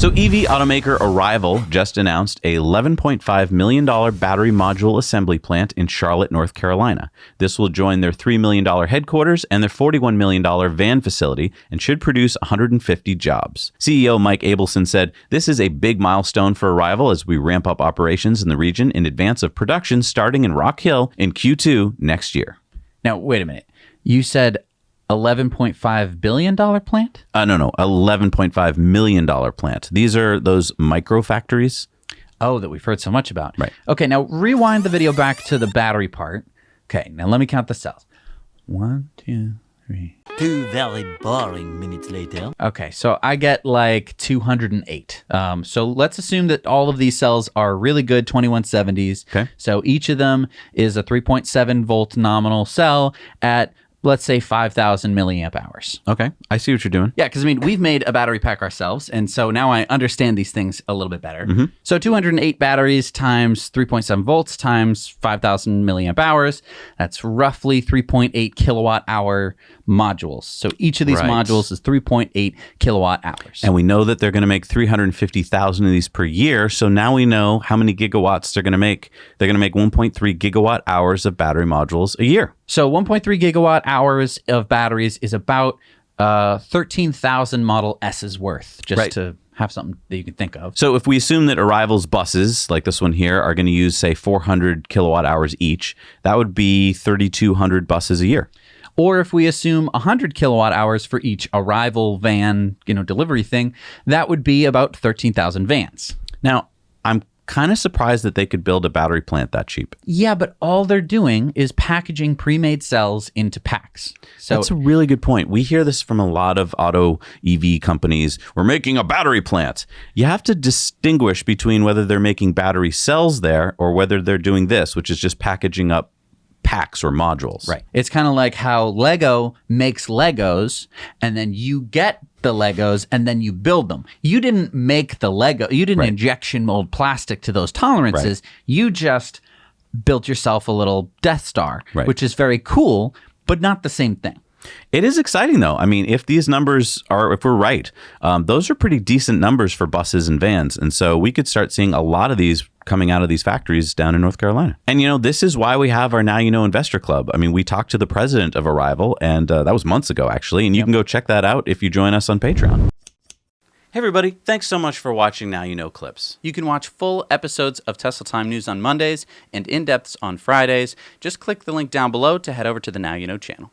So EV automaker Arrival just announced a $11.5 million battery module assembly plant in Charlotte, North Carolina. This will join their $3 million headquarters and their $41 million van facility and should produce 150 jobs. CEO Mike Abelson said, "This is a big milestone for Arrival as we ramp up operations in the region in advance of production starting in Rock Hill in Q2 next year." Now, wait a minute. You said $11.5 billion plant? No, $11.5 million plant. These are those micro factories. Oh, that we've heard so much about. Right. Okay, now rewind the video back to the battery part. Okay, now let me count the cells. 1, 2, 3. 2 very boring minutes later. Okay, so I get like 208. So let's assume that all of these cells are really good 2170s. Okay. So each of them is a 3.7 volt nominal cell at, let's say, 5,000 milliamp hours. Okay, I see what you're doing. Yeah, because I mean, we've made a battery pack ourselves, and so now I understand these things a little bit better. So 208 batteries times 3.7 volts times 5,000 milliamp hours, that's roughly 3.8 kilowatt hour modules. So each of these Right. modules is 3.8 kilowatt hours. And we know that they're going to make 350,000 of these per year. So now we know how many gigawatts they're going to make. They're going to make 1.3 gigawatt hours of battery modules a year. So 1.3 gigawatt hours of batteries is about 13,000 Model S's worth, just Right. to have something that you can think of. So if we assume that Arrival's buses, like this one here, are going to use, say, 400 kilowatt hours each, that would be 3,200 buses a year. Or if we assume 100 kilowatt hours for each Arrival van, delivery thing, that would be about 13,000 vans. Now, I'm kind of surprised that they could build a battery plant that cheap. Yeah, but all they're doing is packaging pre-made cells into packs. So That's a really good point. We hear this from a lot of auto EV companies. We're making a battery plant. You have to distinguish between whether they're making battery cells there or whether they're doing this, which is just packaging up packs or modules. right. It's kind of like how Lego makes Legos, and then you get the Legos and then you build them. You didn't make the Lego. You didn't Right. injection mold plastic to those tolerances. You just built yourself a little Death Star, Right. which is very cool, but not the same thing. It is exciting, though. I mean, if these numbers are, if we're right, those are pretty decent numbers for buses and vans. And so we could start seeing a lot of these coming out of these factories down in North Carolina. And, this is why we have our Now You Know Investor Club. I mean, we talked to the president of Arrival, and that was months ago, actually. And you can go check that out if you join us on Patreon. Hey, everybody. Thanks so much for watching Now You Know Clips. You can watch full episodes of Tesla Time News on Mondays and in-depths on Fridays. Just click the link down below to head over to the Now You Know channel.